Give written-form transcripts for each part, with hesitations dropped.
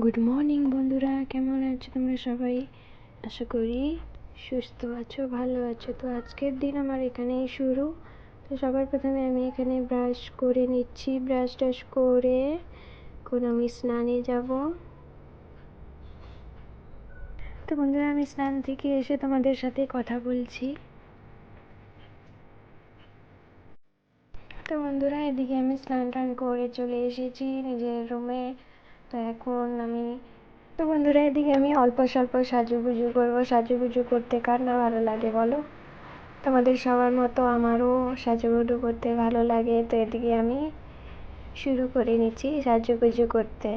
Good morning বন্ধুরা, কেমন আছো তোমরা সবাই? আশা করি সুস্থ আছো, ভালো আছো। তো আজকের দিন আমার এখানেই শুরু। তো সবার প্রথমে আমি এখানে ব্রাশ করে নিচ্ছি। ব্রাশ টাশ করে এখন আমি স্নানে যাব। তো বন্ধুরা, আমি স্নান থেকে এসে তোমাদের সাথে কথা বলছি। তো বন্ধুরা, এদিকে আমি স্নান টান করে চলে এসেছি নিজের রুমে। তো বন্ধুরা, এদিকে আমি অল্প স্বল্প সাজুগুজু করবো। সাজুগুজু করতে কার না ভালো লাগে বলো? তোমাদের সবার মতো আমারও সাজুগুজু করতে ভালো লাগে। তো এদিকে আমি শুরু করে নিচ্ছি সাজুগুজু করতে।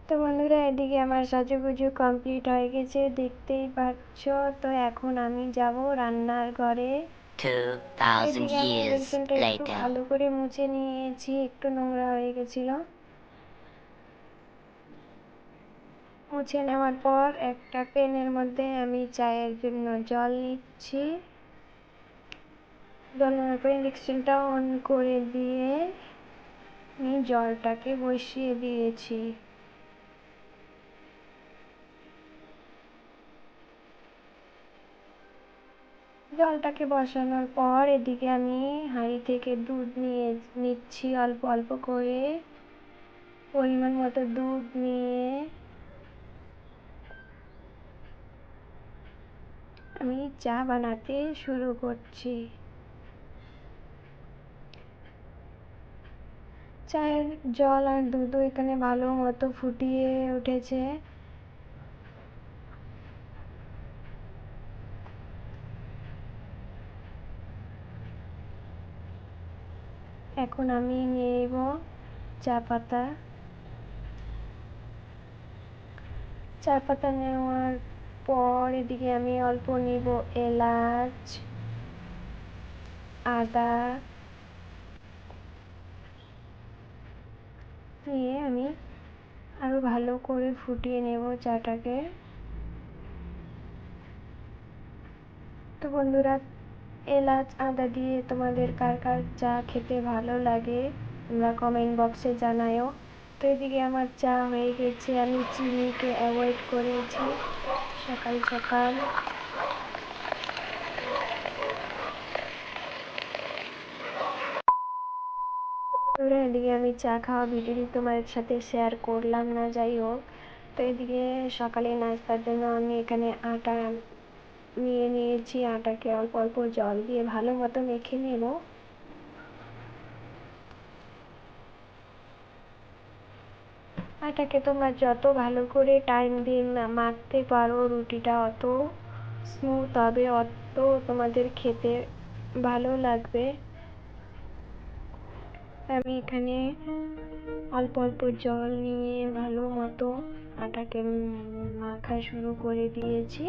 তো বন্ধুরা, এদিকে আমার সাজুগুজু কমপ্লিট হয়ে গেছে, দেখতেই পাচ্ছ। তো এখন আমি যাব রান্নার ঘরে। 2000 এদিকে আমি years বেসনটা একটু later. ভালো করে মুছে নিয়েছি, একটু নোংরা হয়ে গেছিল। মুছে নেওয়ার পর একটা প্যানের মধ্যে আমি চায়ের জন্য জল নিচ্ছি। জল নেওয়ার পর ইন্ডাকশনটা অন করে দিয়ে আমি জলটাকে বসিয়ে দিয়েছি। জলটাকে বসানোর পর এদিকে আমি হাঁড়ি থেকে দুধ নিয়ে নিচ্ছি অল্প অল্প করে। পরিমাণ মতো দুধ নিয়ে আমি চা বানাতে শুরু করছি। চায়ের জল আর দুধও এখানে ভালো মতো ফুটিয়ে উঠেছে। এখন আমি নিয়ে নেব চা পাতা। চা পাতা নেওয়ার পর এদিকে আমি অল্প নিব এলাচ, আদা নিয়ে আমি আরও ভালো করে ফুটিয়ে নেব চাটাকে। তো বন্ধুরা, এলাচ আদা দিয়ে তোমাদের কার কার চা খেতে ভালো লাগে তোমরা কমেন্ট বক্সে জানাও। তো এদিকে আমার চা হয়ে গেছে, আমি চিনিকে অ্যাভয়েড করেছি সকাল সকাল। এদিকে আমি চা খাওয়া ভিডিওটি তোমাদের সাথে শেয়ার করলাম না, যাই হোক। তো এদিকে সকালে নাস্তার জন্য আমি এখানে আটা নিয়ে নিয়েছি। আটাকে অল্প অল্প জল দিয়ে ভালো মতো মেখে নেব। আটাকে তোমরা যত ভালো করে টাইম দিয়ে মাখতে পারো, রুটিটা অত স্মুথ হবে, অত তোমাদের খেতে ভালো লাগবে। আমি এখানে অল্প অল্প জল নিয়ে ভালো মতো আটাকে মাখা শুরু করে দিয়েছি।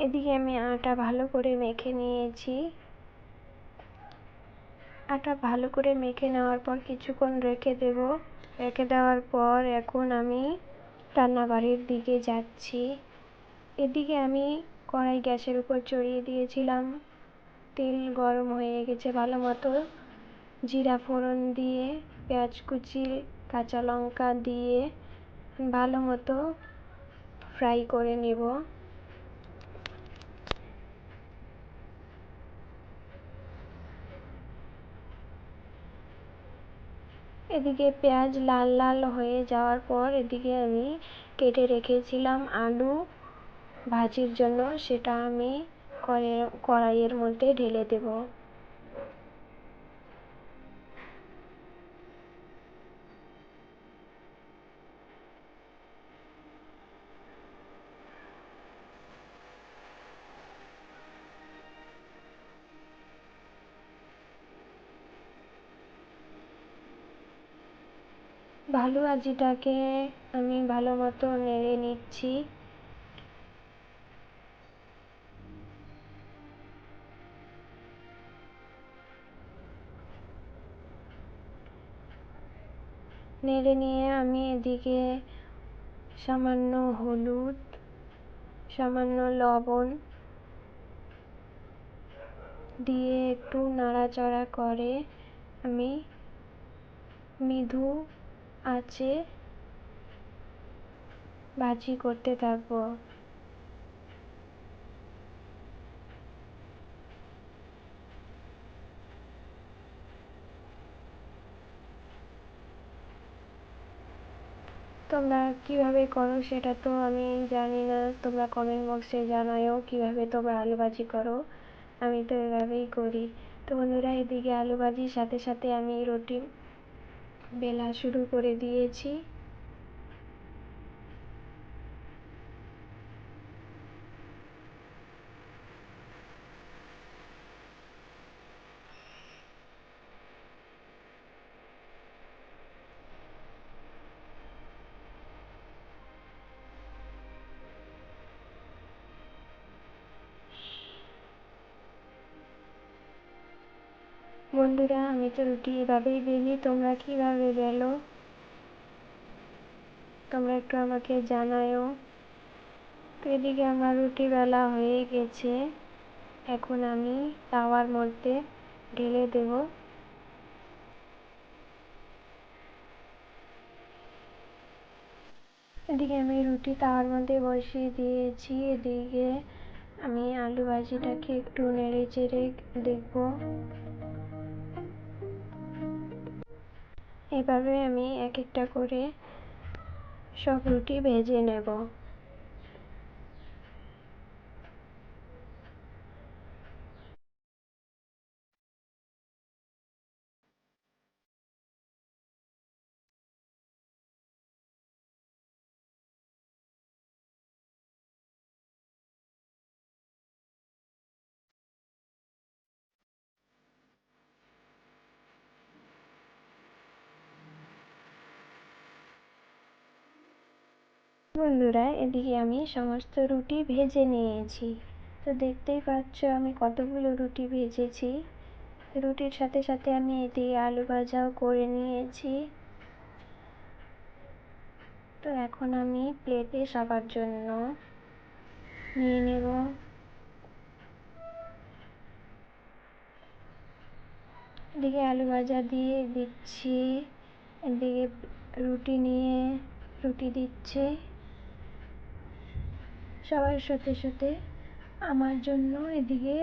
এদিকে আমি আটা ভালো করে মেখে নিয়েছি। আটা ভালো করে মেখে নেওয়ার পর কিছুক্ষণ রেখে দেব। রেখে দেওয়ার পর এখন আমি রান্নাঘরের দিকে যাচ্ছি। এদিকে আমি কড়াই গ্যাসের উপর চড়িয়ে দিয়েছিলাম। তেল গরম হয়ে গেছে ভালো মতো। জিরা ফোড়ন দিয়ে পেঁয়াজ কুচি, কাঁচা লঙ্কা দিয়ে ভালো মতো ফ্রাই করে নেব। এদিকে পেঁয়াজ লাল লাল হয়ে যাওয়ার পর এদিকে আমি কেটে রেখেছিলাম আলু ভাজির জন্য, সেটা আমি কড়াইয়ের মধ্যে ঢেলে দেব। ভালো ভাজিটাকে আমি ভালো মতো নেড়ে নিচ্ছি। নেড়ে নিয়ে আমি এদিকে সামান্য হলুদ, সামান্য লবণ দিয়ে একটু নাড়াচাড়া করে আমি মৃদু আঁচে ভাজি করতে থাকবো। তোমরা কিভাবে করো সেটা তো আমি জানি না, তোমরা কমেন্ট বক্সে জানাও কিভাবে তোমরা আলু ভাজি করো। আমি তো এভাবেই করি। তো বন্ধুরা, এদিকে আলু ভাজির সাথে সাথে আমি রুটি বেলা শুরু করে দিয়েছি। বন্ধুরা, আমি তো রুটি এভাবেই বেলি, তোমরা কিভাবে বেলো তোমরা একটু আমাকে জানাও। তো এদিকে আমার রুটি বেলা হয়ে গেছে, এখন আমি তাওয়ার মধ্যে ঢেলে দেব। এদিকে আমি রুটি তাওয়ার মধ্যে বসিয়ে দিয়েছি। এদিকে আমি আলু ভাজিটাকে একটু নেড়ে চেড়ে দেখব। এভাবে আমি এক একটা করে সব রুটি ভেজে নেব। বন্ধুরা, এদিকে আমি সমস্ত রুটি ভেজে নিয়েছি। তো দেখতেই পাচ্ছ আমি কতগুলো রুটি ভেজেছি। রুটির সাথে সাথে আমি এদিকে আলু ভাজাও করে নিয়েছি। তো এখন আমি প্লেটে সবার জন্য নিয়ে নেব। এদিকে আলু ভাজা দিয়ে দিচ্ছি, এদিকে রুটি নিয়ে রুটি দিচ্ছি। সবার সাথে সাথে আমার জন্য এদিকে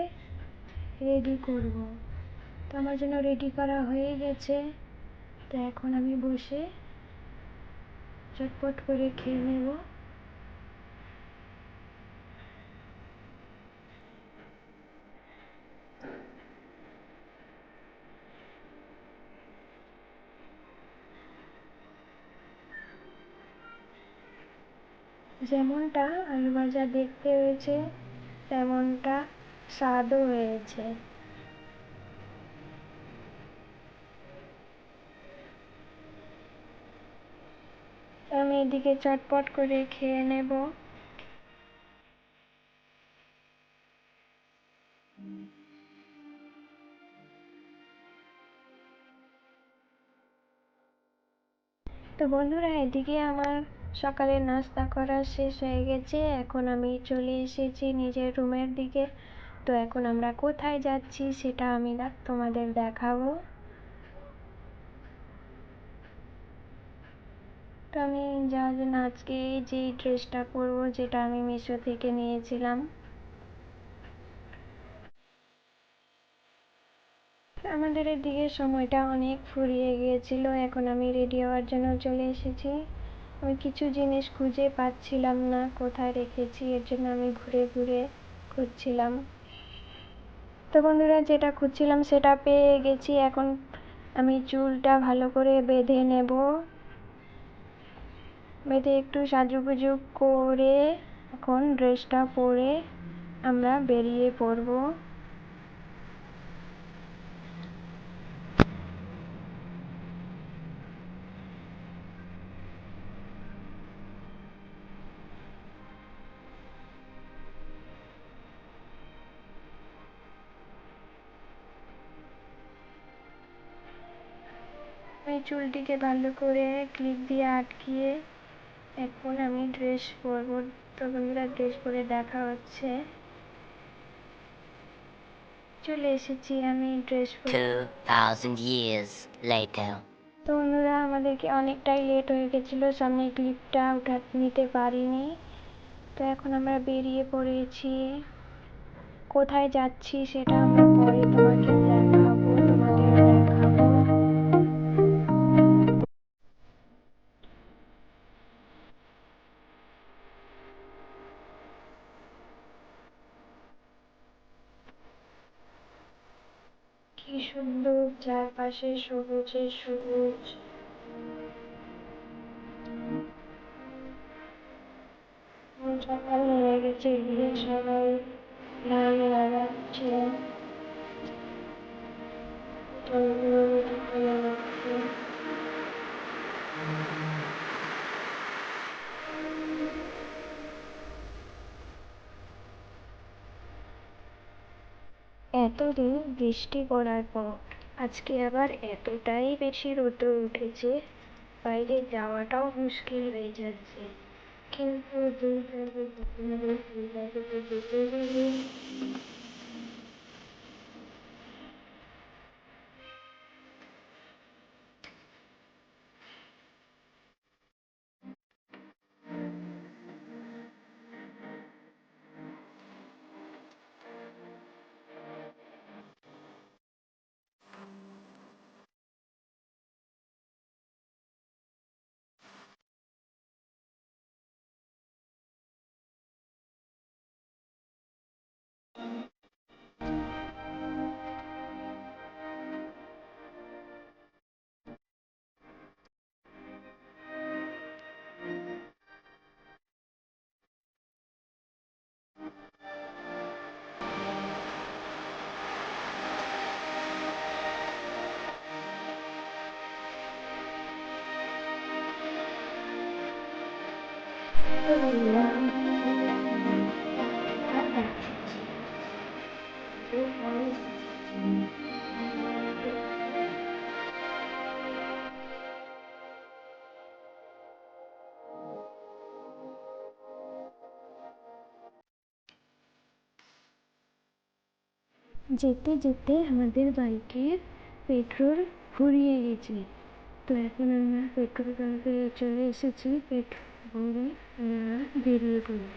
রেডি করব। তো আমার জন্য রেডি করা হয়ে গেছে। তো এখন আমি বসে চটপট করে খেয়ে নেব। যেমনটা আলু ভাজা দেখতে হয়েছে তেমনটা স্বাদও হয়েছে। আমি এদিকে চটপট করে খেয়ে নেব। তো বন্ধুরা, এদিকে আমার সকালে নাস্তা করা শেষ হয়ে গেছে। এখন আমি চলে এসেছি নিজের রুমের দিকে। তো এখন আমরা কোথায় যাচ্ছি সেটা আমি তোমাদের দেখাবো। তো আমি যাওয়ার জন্য আজকে যেই ড্রেসটা পরবো, যেটা আমি মিশো থেকে নিয়েছিলাম, আমাদের এদিকে সময়টা অনেক ফুরিয়ে গিয়েছিল। এখন আমি রেডি হওয়ার জন্য চলে এসেছি। আমি কিছু জিনিস খুঁজে পাচ্ছিলাম না কোথায় রেখেছি, এর জন্য আমি ঘুরে ঘুরে খুঁজছিলাম। তো বন্ধুরা, যেটা খুঁজছিলাম সেটা পেয়ে গেছি। এখন আমি চুলটা ভালো করে বেঁধে নেব। বেঁধে একটু সাজুগুজু করে এখন ড্রেসটা পরে আমরা বেরিয়ে পড়ব। আমি চুলটিকে ভালো করে ক্লিপ দিয়ে আটকিয়ে এখন আমি ড্রেস পরবো। তো বন্ধুরা, ড্রেস পরে দেখা হচ্ছে। চলে এসেছি আমি ড্রেস পরে। 2,000 years later. তো বন্ধুরা, আমাদেরকে অনেকটাই লেট হয়ে গেছিলো, সামনে ক্লিপটা নিতে পারিনি। তো এখন আমরা বেরিয়ে পড়েছি। কোথায় যাচ্ছি সেটা আমরা পরে তোমাদের দেখাবো। কি সুন্দর চারপাশে সবুজে সবুজ। সকাল হয়ে গেছে, সবাই ধান লাগাচ্ছে। এতদিন বৃষ্টি পড়ার পর আজকে আবার এতটাই বেশি রোদ উঠেছে, বাইরে যাওয়াটাও মুশকিল হয়ে যাচ্ছে। কিন্তু যেতে যেতে আমাদের বাইকের পেট্রোল ফুরিয়ে গেছে। তো এখন আমরা পেট্রোল পাম্পে চলে এসেছি। পেট্রোল বেরিয়ে পড়ি।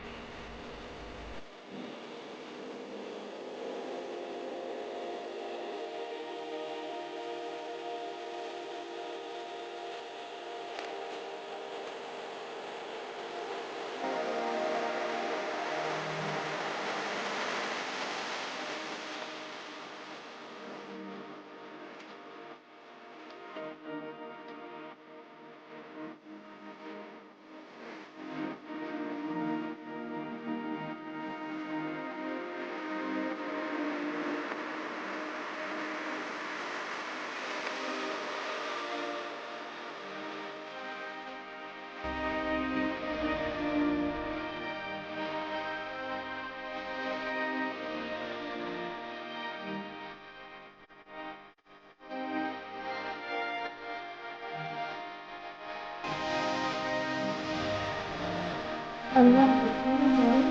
আমরা যেখানে যাই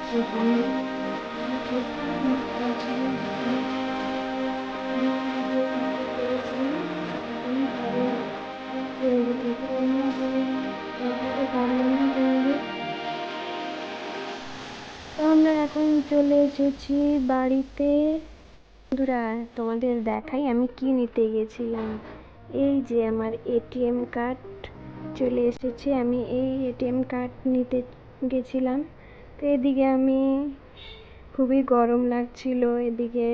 সেখানে আমরা এখন চলে এসেছি বাড়িতে। বন্ধুরা, তোমাদের দেখাই আমি কি নিতে গেছিলাম। এই যে আমার এটিএম কার্ড চলে এসেছে। আমি এই এটিএম কার্ড নিতে গেছিলাম। তো এদিকে আমি খুবই গরম লাগছিল, এদিকে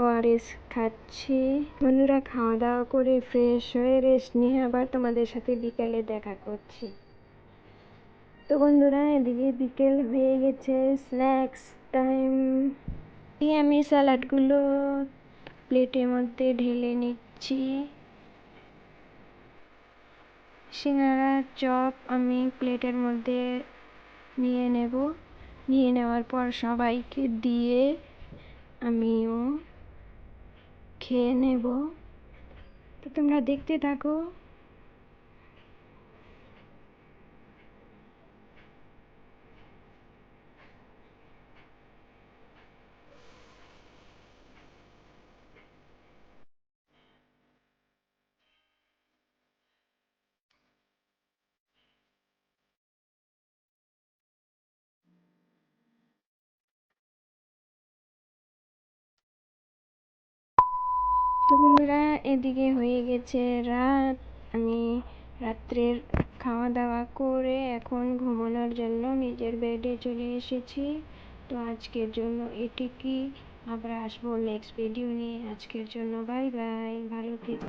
ওআরএস খাচ্ছি। বন্ধুরা, খাওয়া দাওয়া করে ফ্রেশ হয়ে রেস্ট নিয়ে আবার তোমাদের সাথে বিকেলে দেখা করছি। তো বন্ধুরা, এদিকে বিকেল হয়ে গেছে, স্ন্যাক্স টাইম। আমি স্যালাডগুলো প্লেটের মধ্যে ঢেলে নিচ্ছি। সিঙ্গারা চপ আমি প্লেটের মধ্যে নিয়ে নেব। নিয়ে নেওয়ার পর সবাইকে দিয়ে আমিও খেয়ে নেব। তো তোমরা দেখতে থাকো। তো বন্ধুরা, এদিকে হয়ে গেছে রাত। আমি রাত্রের খাওয়া দাওয়া করে এখন ঘুমানোর জন্য নিজের বেডে চলে এসেছি। তো আজকের জন্য এটুকুই। আবার আসবো নেক্সট ভিডিও নিয়ে। আজকের জন্য বাই বাই, ভালো থেকো।